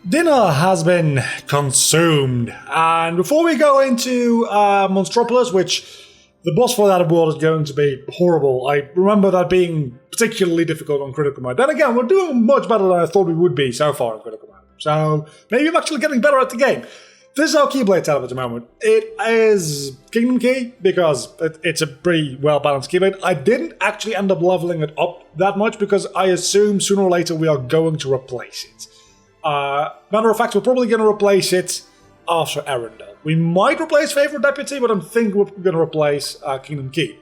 Dinner has been consumed, and before we go into Monstropolis, which the boss for that world is going to be horrible. I remember that being particularly difficult on Critical Mode. Then again, we're doing much better than I thought we would be so far in Critical Mode. So maybe I'm actually getting better at the game. This is our Keyblade setup at the moment. It is Kingdom Key because it's a pretty well-balanced Keyblade. I didn't actually end up leveling it up that much because I assume sooner or later we are going to replace it. Matter of fact, we're probably going to replace it after Arendelle. We might replace Favorite Deputy, but I'm thinking we're going to replace Kingdom Key.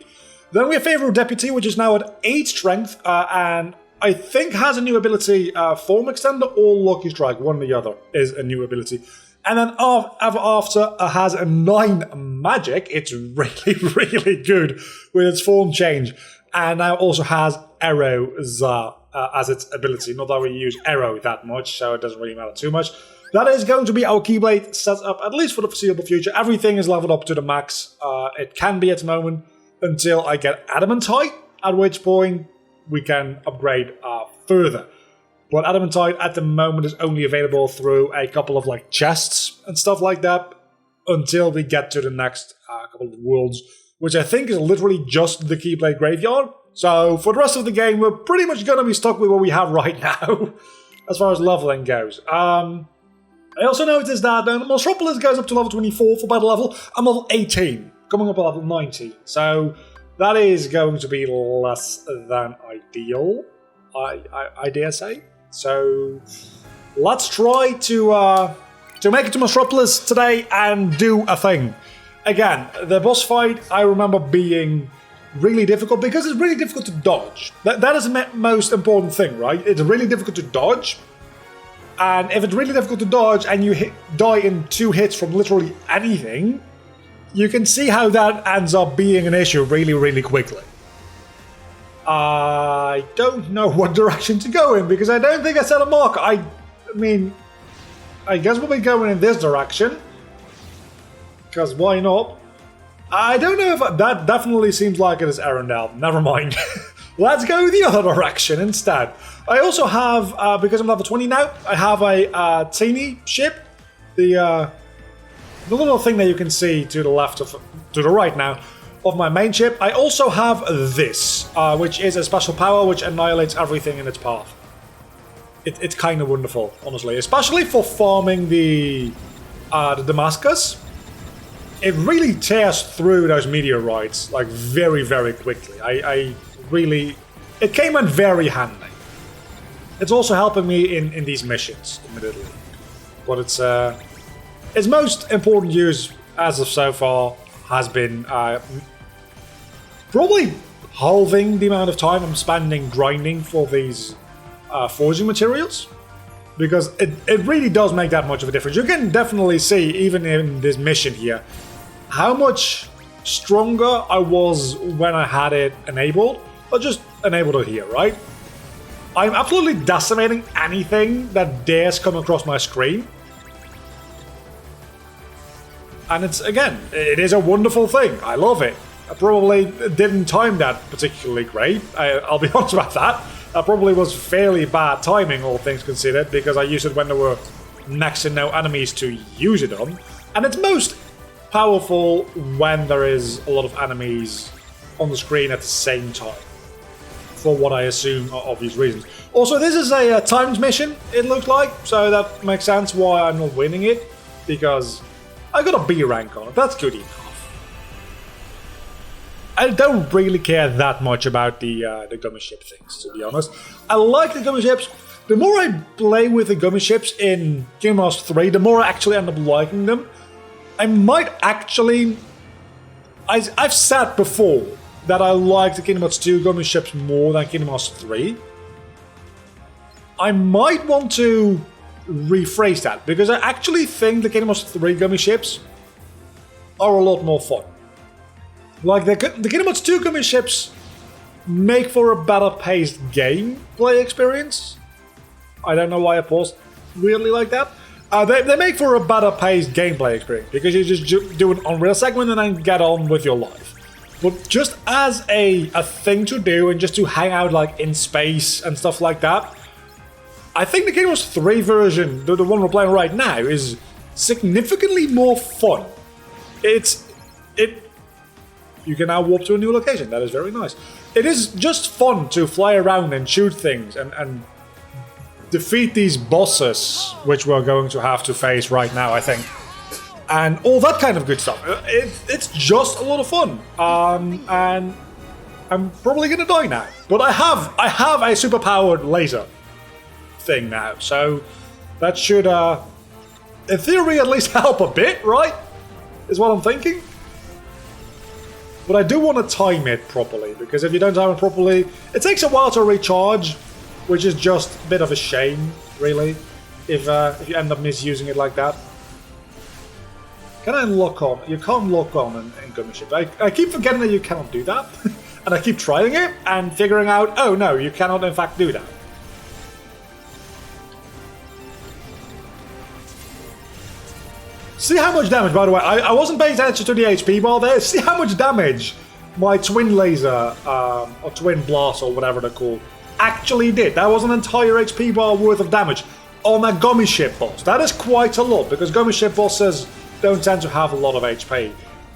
Then we have Favorite Deputy, which is now at 8 strength, and I think has a new ability, Form Extender or Lucky Strike, one or the other is a new ability. And then after has a 9 magic. It's really, really good with its form change. And now also has Arrow as its ability. Not that we use Arrow that much, so it doesn't really matter too much. That is going to be our Keyblade setup, at least for the foreseeable future. Everything is leveled up to the max. It can be at the moment until I get Adamantite, at which point we can upgrade further. But Adamantite at the moment is only available through a couple of chests and stuff like that until we get to the next couple of worlds, which I think is literally just the Keyblade Graveyard. So for the rest of the game, we're pretty much going to be stuck with what we have right now as far as leveling goes. I also noticed that Monstropolis goes up to level 24 for battle level. I'm level 18, coming up to level 19. So that is going to be less than ideal, I dare say. So let's try to make it to Monstropolis today and do a thing. Again, the boss fight I remember being really difficult because it's really difficult to dodge. That is the most important thing, right? It's really difficult to dodge. And if it's really difficult to dodge and you die in 2 hits from literally anything, you can see how that ends up being an issue really, really quickly. I don't know what direction to go in because I don't think I set a marker. I mean, I guess we'll be going in this direction. Because why not? I don't know if that definitely seems like it is Arendelle. Never mind. Let's go the other direction instead. I also have, because I'm level 20 now, I have a teeny ship. The little thing that you can see to the left to the right now of my main ship. I also have this, which is a special power which annihilates everything in its path. It's kind of wonderful, honestly, especially for farming the Damascus. It really tears through those meteorites very, very quickly. It came in very handy. It's also helping me in these missions, admittedly. But its most important use as of so far has been probably halving the amount of time I'm spending grinding for these forging materials. Because it really does make that much of a difference. You can definitely see, even in this mission here, how much stronger I was when I had it enabled. Or just enabled it here, right? I'm absolutely decimating anything that dares come across my screen. And it is a wonderful thing. I love it. I probably didn't time that particularly great. I'll be honest about that. That probably was fairly bad timing, all things considered, because I used it when there were next to no enemies to use it on. And it's most powerful when there is a lot of enemies on the screen at the same time. For what I assume are obvious reasons. Also, this is a timed mission, it looks like, so that makes sense why I'm not winning it, because I got a B rank on it. That's good enough. I don't really care that much about the gummy ship things, to be honest. I like the gummy ships. The more I play with the gummy ships in Kingdom Hearts 3, the more I actually end up liking them. I might actually... I've said before that I like the Kingdom Hearts 2 gummy ships more than Kingdom Hearts 3. I might want to rephrase that, because I actually think the Kingdom Hearts 3 gummy ships are a lot more fun. The Kingdom Hearts 2 gummy ships make for a better paced gameplay experience. I don't know why I paused weirdly like that. They make for a better paced gameplay experience, because you just do an Unreal segment and then get on with your life. But just as a thing to do and just to hang out in space and stuff like that, I think the Kingdom Hearts 3 version, the one we're playing right now, is significantly more fun. You can now warp to a new location. That is very nice. It is just fun to fly around and shoot things and defeat these bosses, which we're going to have to face right now, I think. And all that kind of good stuff. It's just a lot of fun. And I'm probably gonna die now. But I have a superpowered laser thing now, so that should in theory at least help a bit, right? Is what I'm thinking. But I do want to time it properly, because if you don't time it properly, it takes a while to recharge, which is just a bit of a shame, really, if you end up misusing it like that. Can I lock on? You can't lock on in Gummy Ship. I keep forgetting that you cannot do that, and I keep trying it and figuring out, oh no, you cannot in fact do that. See how much damage, by the way, I wasn't paying attention to the HP bar there. See how much damage my twin laser, or twin blast, or whatever they're called, actually did. That was an entire HP bar worth of damage on that Gummy Ship boss. That is quite a lot, because Gummy Ship bosses don't tend to have a lot of HP.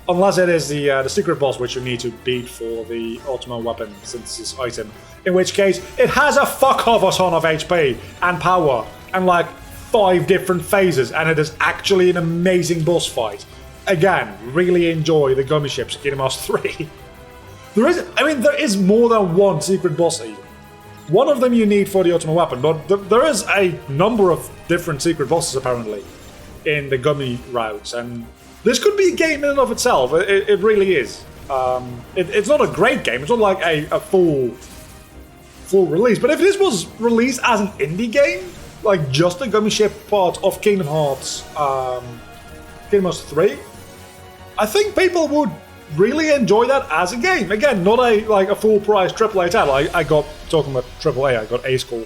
Unless it is the secret boss, which you need to beat for the ultimate weapon synthesis item. In which case, it has a fuck off a ton of HP and power, and like 5 different phases, and it is actually an amazing boss fight. Again, really enjoy the Gummy Ships Kingdom Hearts 3. There is more than one secret boss even. One of them you need for the ultimate weapon, but there is a number of different secret bosses apparently in the Gummy routes, and this could be a game in and of itself. It really is. It's not a great game. It's not like a full release, but if this was released as an indie game, like just the Gummy Ship part of Kingdom Hearts 3, I think people would really enjoy that as a game. Again, not a full price AAA title. I got, talking about AAA, I got A School.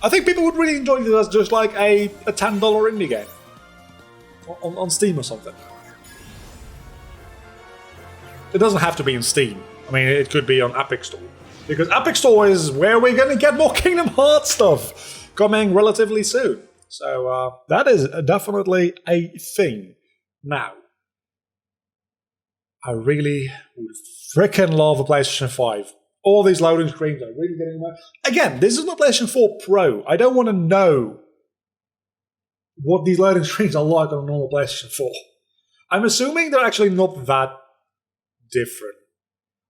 I think people would really enjoy this as just like a $10 indie game on Steam or something. It doesn't have to be in Steam. I mean, it could be on Epic Store. Because Epic Store is where we're going to get more Kingdom Hearts stuff coming relatively soon. So that is definitely a thing. Now, I really would freaking love a PlayStation 5. All these loading screens are really getting away. Again, this is not PlayStation 4 Pro. I don't want to know what these loading screens are like on a normal PlayStation 4. I'm assuming they're actually not that different.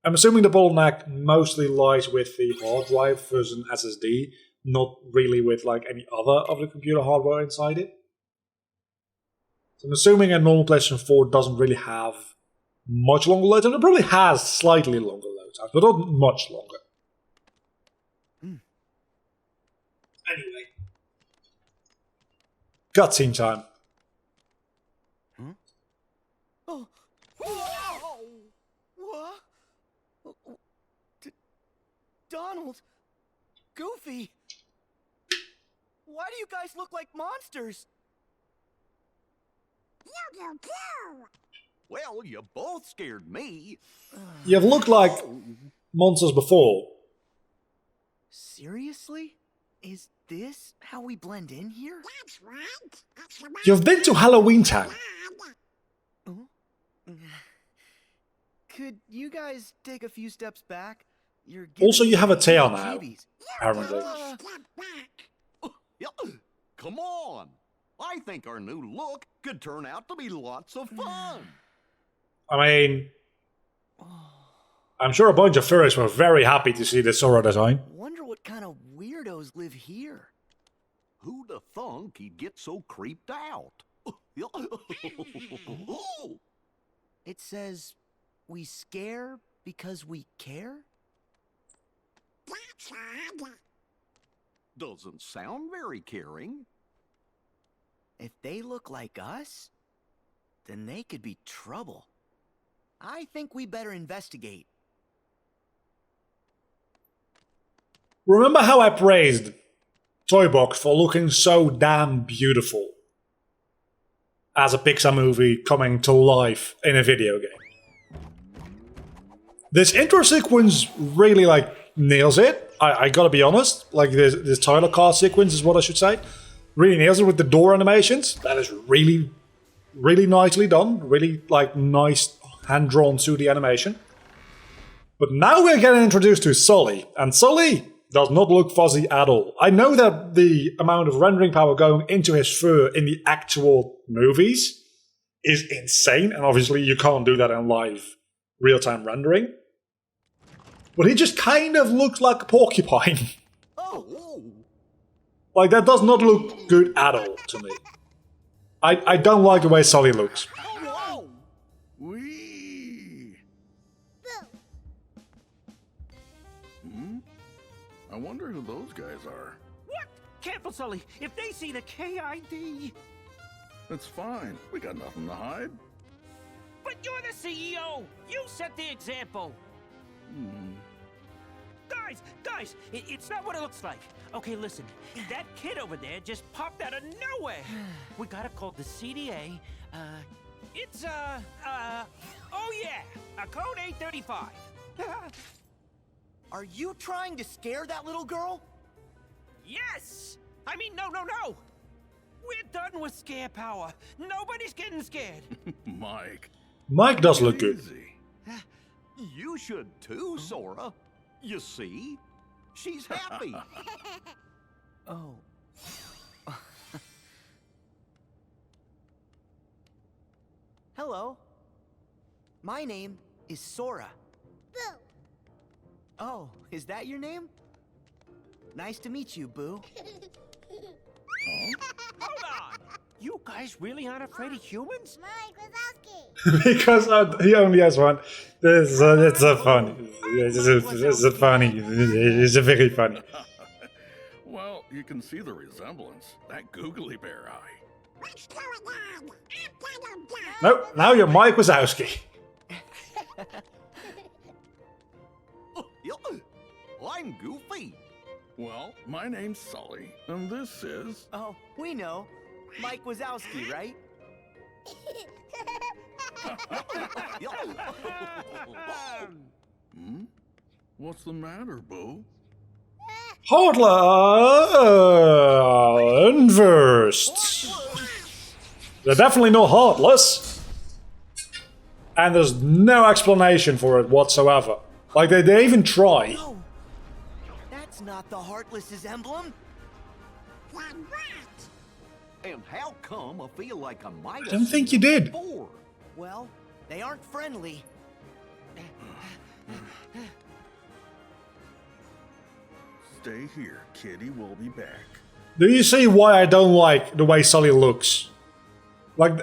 I'm assuming the bottleneck mostly lies with the hard drive versus SSD, not really with like any other of the computer hardware inside it. So I'm assuming a normal PlayStation 4 doesn't really have much longer load time. It probably has slightly longer load times, but not much longer. Anyway. Cutscene time. Oh. Whoa! What? Donald! Goofy! Why do you guys look like monsters? Well, you both scared me. You've looked like monsters before. Seriously? Is this how we blend in here? That's right. You've been to Halloween Town. Could you guys take a few steps back? You're Also, giving you have a me tail now, heebie-jeebies. apparently. Yeah, come on. I think our new look could turn out to be lots of fun. I mean, I'm sure a bunch of furries were very happy to see this Sora design. Wonder what kind of weirdos live here. Who'd have thunk he'd get so creeped out? It says, we scare because we care? That's odd. Doesn't sound very caring. If they look like us, then they could be trouble. I think we better investigate. Remember how I praised Toy Box for looking so damn beautiful as a Pixar movie coming to life in a video game? This intro sequence really, nails it. I gotta be honest, like this title card sequence is what I should say. Really nails it with the door animations. That is really, really nicely done. Really like nice hand-drawn 2D animation. But now we're getting introduced to Sully, and Sully does not look fuzzy at all. I know that the amount of rendering power going into his fur in the actual movies is insane, and obviously you can't do that in live real-time rendering. But he just kind of looks like a porcupine. Oh, Like, that does not look good at all to me. I don't like the way Sully looks. whoa! Wee. I wonder who those guys are. What? Careful, Sully. If they see the KID. It's fine. We got nothing to hide. But you're the CEO. You set the example. Guys, it's not what it looks like. Okay, listen. That kid over there just popped out of nowhere. We gotta call the CDA. It's, oh yeah, a code 835. Are you trying to scare that little girl? Yes! I mean, no. We're done with scare power. Nobody's getting scared. Mike does look good. easy. You should too, Sora. You see? She's happy. Oh. Hello. My name is Sora. Boo. Oh, is that your name? Nice to meet you, Boo. Hold on! You guys really aren't afraid of humans? Mike Wazowski. Because he only has one. It's so funny. It's funny. It's very funny. Well, you can see the resemblance. That googly bear eye. What's going on? I'm gonna die. Nope, now you're Mike Wazowski. I'm Goofy. Well, my name's Sully, and this is... Oh, we know. Mike Wazowski, right? What's the matter, Boo? Heartless first. They're definitely not heartless. And there's no explanation for it whatsoever. Like, they even try. No! That's not the Heartless's emblem. Then what? And how come I feel like I might have Didn't think seen you it did. before? Well, they aren't friendly. Stay here, kitty. We'll be back. Do you see why I don't like the way Sully looks? Like,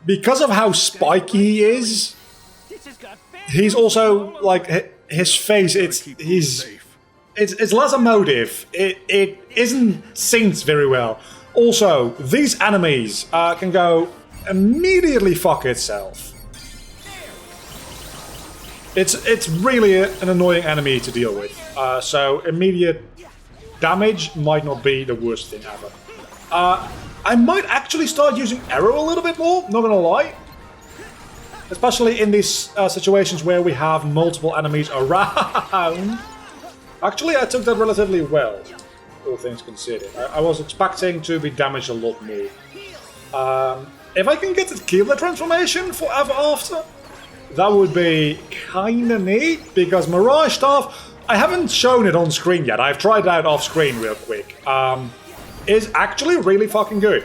because of how spiky he is, This has got bad he's also, like, his face, Keep them it's safe. less emotive. It isn't synced very well. Also, these enemies can go immediately fuck itself. It's really an annoying enemy to deal with. So immediate damage might not be the worst thing ever. I might actually start using arrow a little bit more, not gonna lie. Especially in these situations where we have multiple enemies around. Actually, I took that relatively well, all things considered. I was expecting to be damaged a lot more. If I can get the Keeler transformation for Ever After, that would be kinda neat, because Mirage Staff, I haven't shown it on screen yet, I've tried it out off screen real quick, is actually really fucking good.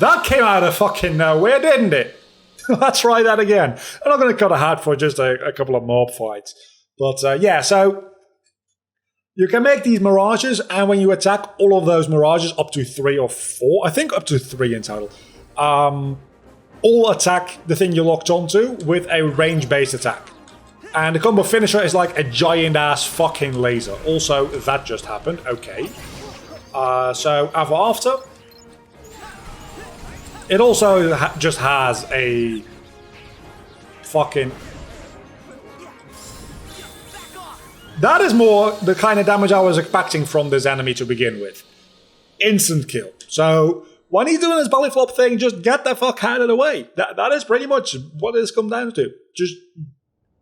That came out of fucking nowhere, didn't it? Let's try that again. I'm not going to cut a hat for just a couple of mob fights. But yeah, so you can make these mirages, and when you attack all of those mirages, up to 3 or 4, I think up to 3 in total, all attack the thing you locked onto with a range-based attack. And the combo finisher is like a giant-ass fucking laser. Also, that just happened. Okay. So, Ever After. It also just has a fucking... That is more the kind of damage I was expecting from this enemy to begin with. Instant kill. So, when he's doing his belly flop thing, just get the fuck out of the way. That is pretty much what it's come down to. Just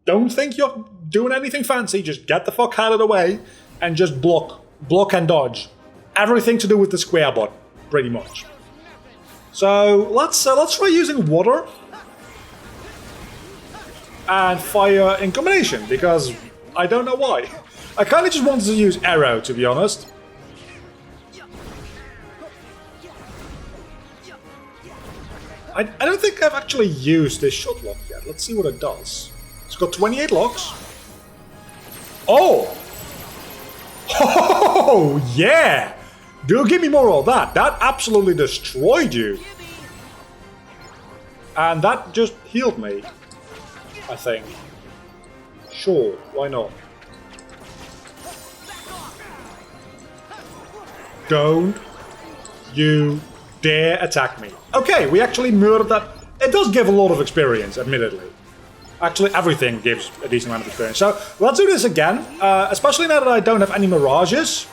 don't think you're doing anything fancy. Just get the fuck out of the way and just block and dodge. Everything to do with the square button, pretty much. So let's try using water and fire in combination, because I don't know why. I kind of just wanted to use arrow, to be honest. I don't think I've actually used this shot lock yet. Let's see what it does. It's got 28 locks. Oh! Oh, yeah! Do give me more of that. That absolutely destroyed you. And that just healed me, I think. Sure, why not? Don't you dare attack me. Okay, we actually murdered that. It does give a lot of experience, admittedly. Actually, everything gives a decent amount of experience. So, let's do this again. Especially now that I don't have any mirages.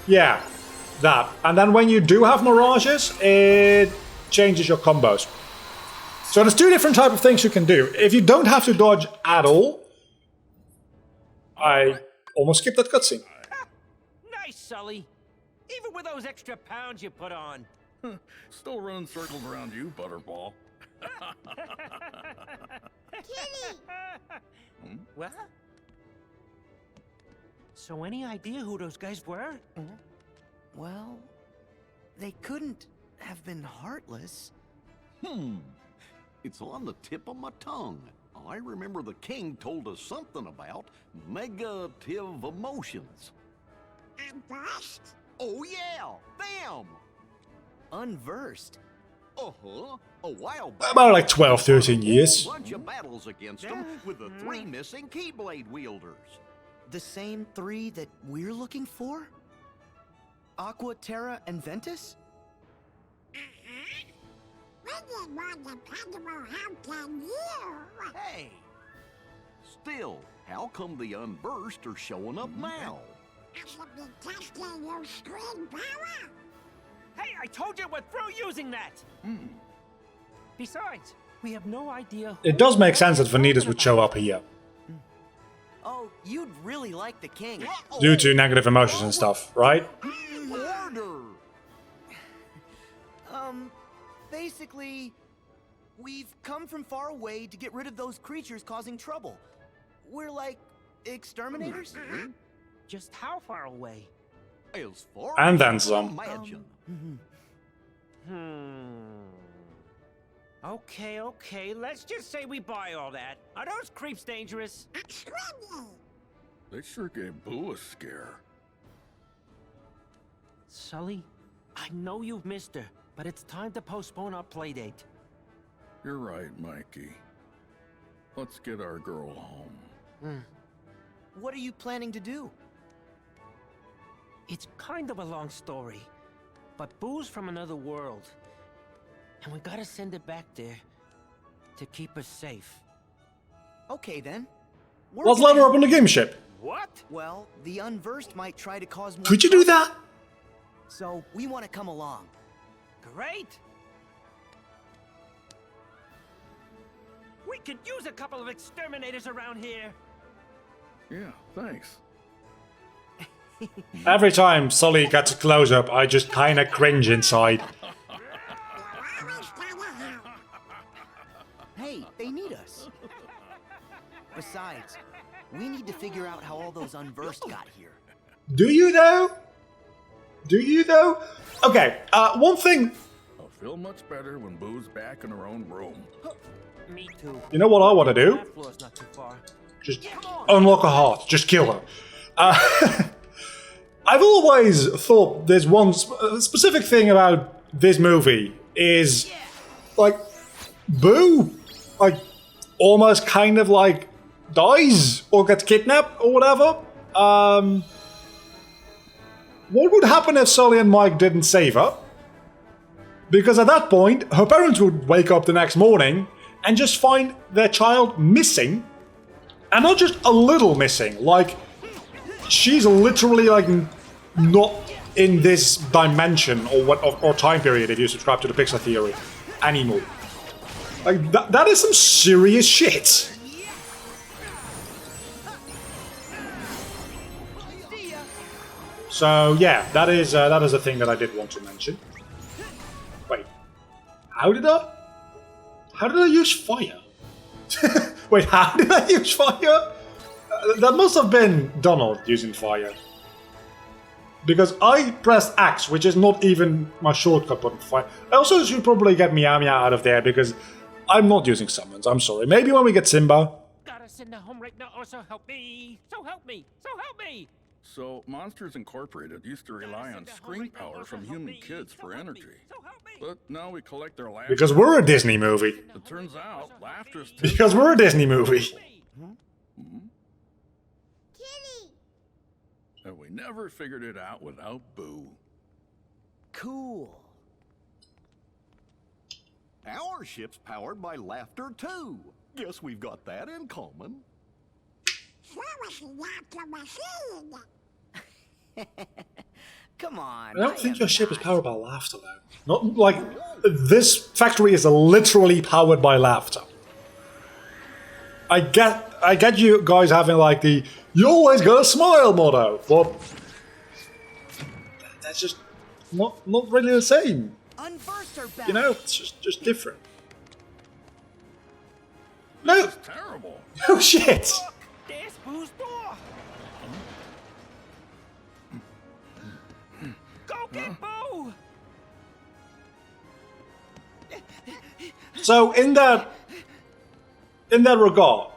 Yeah, that. And then when you do have mirages, it changes your combos. So there's two different types of things you can do. If you don't have to dodge at all... I almost skipped that cutscene. Nice, Sully. Even with those extra pounds you put on. Still running circles around you, Butterball. What? So any idea who those guys were? Well, they couldn't have been heartless. It's on the tip of my tongue. I remember the king told us something about negative emotions. Unversed? Oh yeah, them! Unversed. Uh-huh. A while back, About like 12, 13 years. a bunch of battles against them with the 3 missing Keyblade wielders. The same 3 that we're looking for? Aqua, Terra, and Ventus? We need more dependable help than you. Hey! Still, how come the Unversed are showing up now? I should be testing your screen power. Hey, I told you we're through using that! Besides, we have no idea... It does make sense that Vanitas would show up here. Oh, you'd really like the king. Due to negative emotions and stuff, right? Order! Basically, we've come from far away to get rid of those creatures causing trouble. We're like exterminators? Just how far away? As far And as then you some. can Imagine. Okay, let's just say we buy all that. Are those creeps dangerous? Extremely. They sure gave Boo a scare. Sully, I know you've missed her, but it's time to postpone our playdate. You're right, Mikey. Let's get our girl home. What are you planning to do? It's kind of a long story, but Boo's from another world, and we gotta send it back there to keep us safe. Okay then. Let's let her up on the game ship. What? Well, the Unversed might try to cause more Could you do that? So we want to come along. Great! We could use a couple of exterminators around here. Yeah, thanks. Every time Sully gets a close-up, I just kinda cringe inside. You're always gonna help. Hey, they need us. Besides, we need to figure out how all those Unversed got here. Do you though? Do you though? Okay, one thing. I'll feel much better when Boo's back in her own room. Me too. You know what I want to do? That floor's not too far. Just unlock a heart. Just kill her. I've always thought there's one specific thing about this movie is like Boo, like almost kind of like dies or gets kidnapped or whatever. What would happen if Sully and Mike didn't save her? Because at that point, her parents would wake up the next morning and just find their child missing. And not just a little missing, like she's literally like not in this dimension or time period if you subscribe to the Pixar theory anymore. Like, that is some serious shit. So, yeah, that is a thing that I did want to mention. Wait, how did I use fire? Wait, how did I use fire? That must have been Donald using fire. Because I pressed X, which is not even my shortcut button for fire. I also should probably get Meow Meow out of there because I'm not using summons, I'm sorry. Maybe when we get Simba. Gotta send her home right now, or so help me! So help me! So help me! So, Monsters Incorporated used to rely on screen power from human kids for energy. But now we collect their laughter. Because we're a Disney movie. It turns out, laughter's... Because we're a Disney movie. Kitty! And we never figured it out without Boo. Cool. Our ship's powered by laughter, too. Guess we've got that in common. So is the Yaka machine. Come on. I don't think am your ship is not. powered by laughter, though. Not like this factory is literally powered by laughter. I get you guys having like the "you always gotta smile" motto, but that's just not really the same. Unversed her back. You know, it's just different. No, It's terrible. no shit. There's Boo's door! Go get Boo! So in that regard,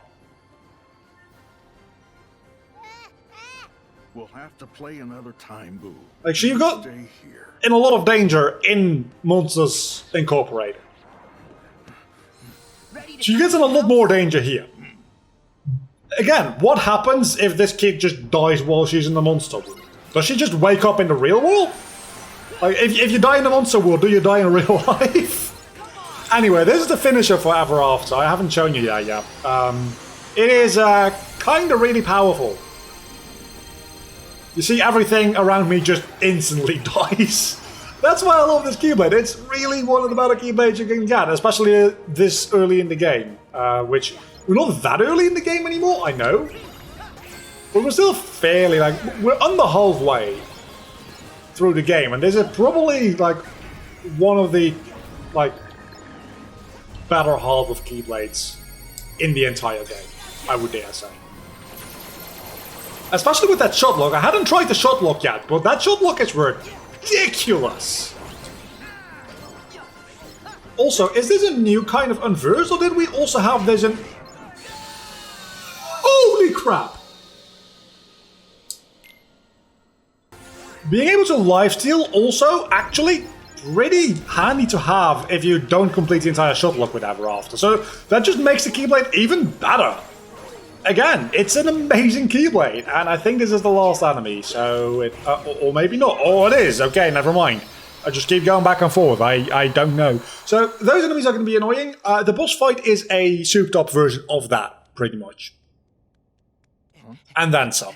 We'll have to play another time, Boo. like she got Stay here. in a lot of danger in Monsters Incorporated. Ready to She gets in a lot more danger here. Again, what happens if this kid just dies while she's in the monster world? Does she just wake up in the real world? Like, if you die in the monster world, do you die in real life? Anyway, this is the finisher for Ever After. I haven't shown you that yet. It is kind of really powerful. You see, everything around me just instantly dies. That's why I love this Keyblade. It's really one of the better Keyblades you can get, especially this early in the game. Which, we're not that early in the game anymore, I know. But we're still fairly, like, we're under halfway through the game. And this is probably, like, one of the, like, better half of Keyblades in the entire game, I would dare say. Especially with that shot lock. I hadn't tried the shot lock yet, but that shot lock is ridiculous. Also, is this a new kind of unverse, or did we also have this in... Holy crap! Being able to lifesteal also actually pretty handy to have if you don't complete the entire shot lock with Ever After. So that just makes the Keyblade even better. Again, it's an amazing Keyblade, and I think this is the last enemy, so it... or maybe not. Oh, it is. Okay, never mind. I just keep going back and forth. I don't know. So, those enemies are going to be annoying. The boss fight is a souped-up version of that, pretty much. And then some.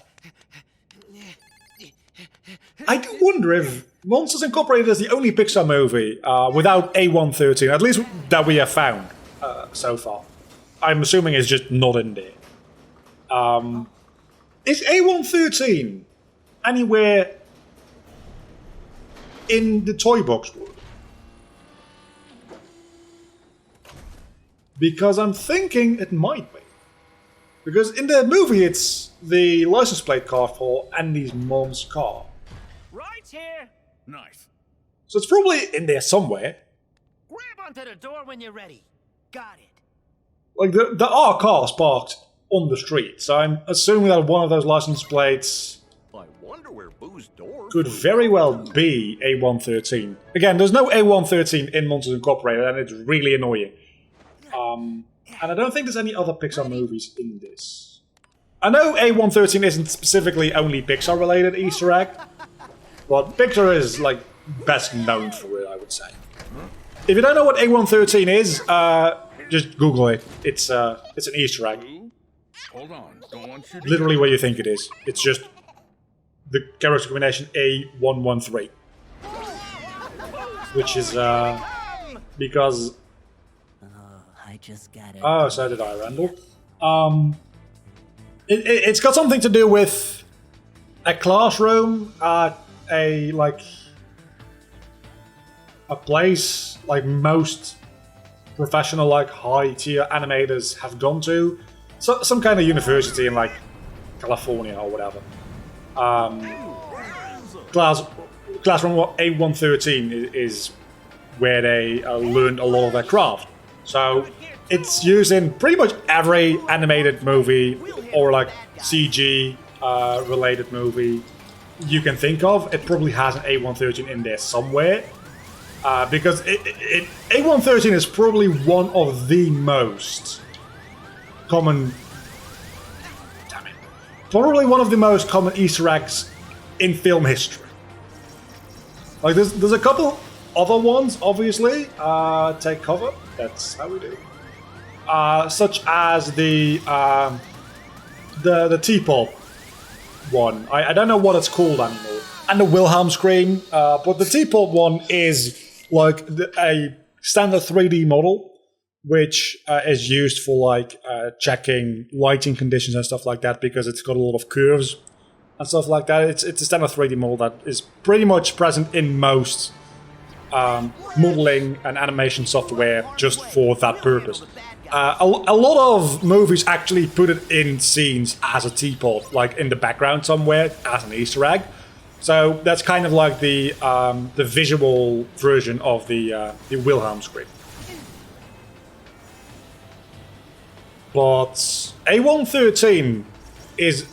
I do wonder if Monsters Incorporated is the only Pixar movie without A113, at least that we have found so far. I'm assuming it's just not in there. Is A113 anywhere in the toy box world? Because I'm thinking it might be. Because in the movie it's the license plate card for Andy's mom's car. Right here! Nice. So it's probably in there somewhere. Grab onto the door when you're ready. Got it. Like, there are cars parked on the street, so I'm assuming that one of those license plates I wonder where Boo's door could very well be A113. Again, there's no A113 in Monsters Incorporated, and it's really annoying. And I don't think there's any other Pixar movies in this. I know A113 isn't specifically only Pixar-related Easter egg, but Pixar is, like, best known for it, I would say. If you don't know what A113 is, just Google it. It's an Easter egg. Boo? Hold on. Don't want you to... Literally what you think it is. It's just the character combination A113. Which is, because just gotta. Oh, so did I, Randall. It's got something to do with a classroom at a place like most professional, like high tier animators have gone to. So, some kind of university in like California or whatever. Classroom A113 is where they learned a lot of their craft. So it's used in pretty much every animated movie or like CG related movie you can think of. It probably has an A113 in there somewhere. Because A113 is probably one of the most common... Damn it. Probably one of the most common Easter eggs in film history. Like, there's a couple other ones, obviously. Take cover. That's how we do. Such as the teapot one. I don't know what it's called anymore. And the Wilhelm scream. But the teapot one is like a standard 3D model, which is used for like checking lighting conditions and stuff like that, because it's got a lot of curves and stuff like that. It's a standard 3D model that is pretty much present in most modeling and animation software just for that purpose. A lot of movies actually put it in scenes as a teapot, like in the background somewhere as an Easter egg. So that's kind of like the visual version of the Wilhelm scream. But A113 is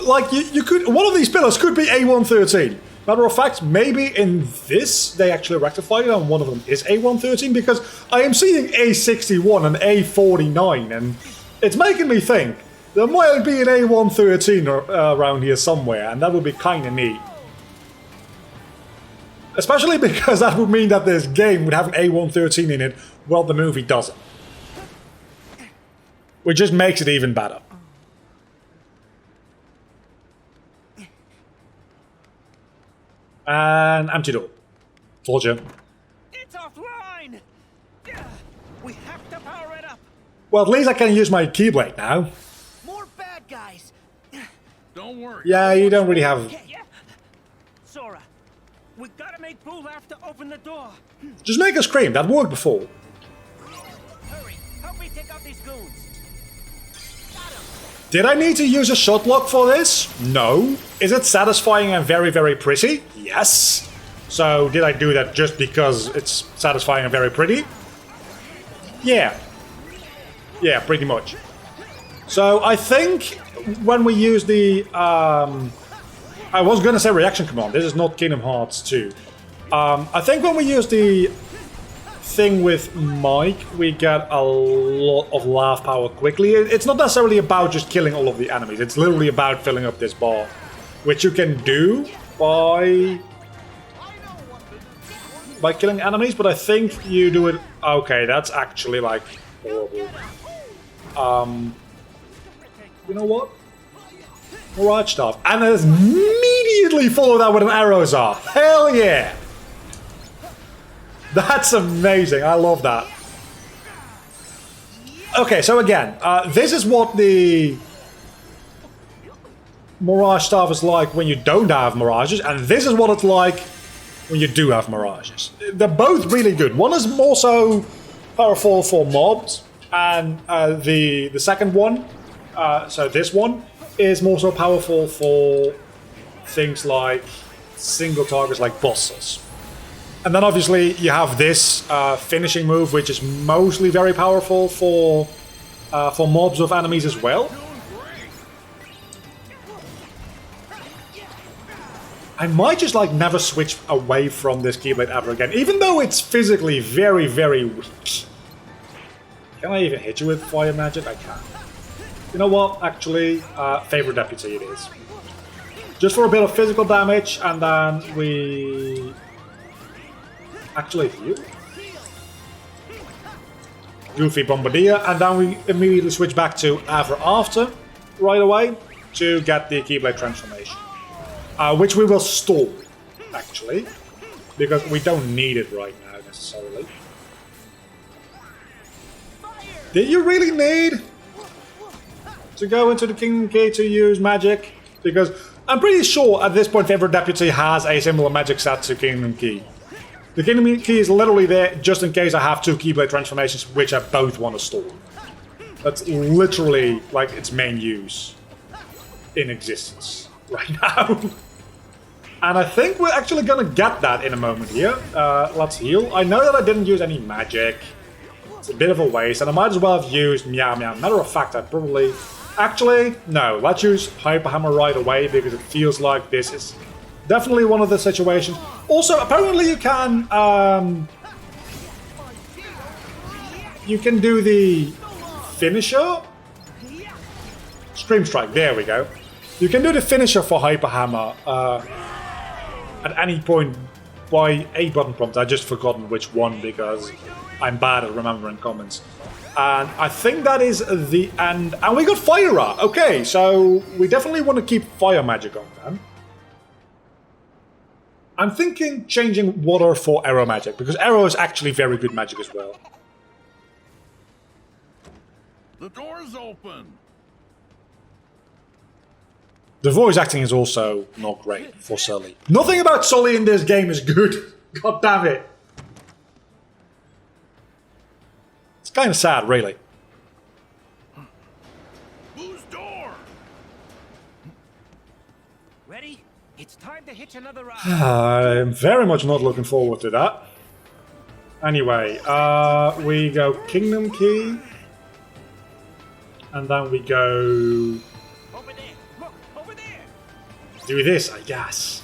like you could, one of these pillars could be A113. Matter of fact, maybe in this they actually rectified it and one of them is A113, because I am seeing A61 and A49 and it's making me think there might be an A113 around here somewhere, and that would be kind of neat. Especially because that would mean that this game would have an A113 in it, while the movie doesn't. Which just makes it even better. And empty door. Told you. It's offline! We have to power it up! Well, at least I can use my Keyblade now. More bad guys. Don't worry. Yeah, you don't really have... Yeah. Sora, we gotta make Boo laugh to open the door. Just make a scream. That worked before. Hurry, help me take out these goons. Did I need to use a shot lock for this? No. Is it satisfying and very, very pretty? Yes. So, did I do that just because it's satisfying and very pretty? Yeah. Yeah, pretty much. So, I think when we use the... I was gonna say reaction command. This is not Kingdom Hearts 2. I think when we use the thing with Mike, we get a lot of laugh power quickly. It's not necessarily about just killing all of the enemies. It's literally about filling up this bar, which you can do by killing enemies, but I think you do it... Okay, that's actually like horrible. You know what? Mirage stuff. And immediately follow that with an arrow czar. Hell yeah! That's amazing. I love that. Okay, so again, this is what the Mirage Staff is like when you don't have Mirages, and this is what it's like when you do have Mirages. They're both really good. One is more so powerful for mobs, and the second one, so this one, is more so powerful for things like single targets like bosses. And then obviously you have this finishing move, which is mostly very powerful for mobs of enemies as well. I might just like never switch away from this Keyblade ever again, even though it's physically very, very weak. Can I even hit you with Fire Magic? I can't. You know what? Actually, favorite deputy it is. Just for a bit of physical damage, and then we... Actually, heal. Goofy Bombardier, and then we immediately switch back to Ever After right away to get the Keyblade transformation. Which we will store, actually, because we don't need it right now necessarily. Did you really need to go into the Kingdom Key to use magic? Because I'm pretty sure at this point Favorite Deputy has a similar magic set to Kingdom Key. The Kingdom Key is literally there just in case I have 2 Keyblade transformations which I both want to store. That's literally like its main use in existence right now. And I think we're actually gonna get that in a moment here. Let's heal. I know that I didn't use any magic. It's a bit of a waste, and I might as well have used Meow Meow. Matter of fact, I probably... Actually, no. Let's use Hyper Hammer right away, because it feels like this is definitely one of the situations. Also, apparently you can... you can do the finisher? Scream Strike, there we go. You can do the finisher for Hyper Hammer at any point by a button prompt. I just forgotten which one because I'm bad at remembering comments. And I think that is the end. And we got Fire Art. Okay, so we definitely want to keep fire magic on then. I'm thinking changing water for arrow magic, because arrow is actually very good magic as well. The door's open. The voice acting is also not great for Sully. Nothing about Sully in this game is good. God damn it. It's kind of sad, really. Whose door? Ready? It's time to hitch another ride. I'm very much not looking forward to that. Anyway, we go Kingdom Key. And then we go... Over there. Look, over there. do this, I guess.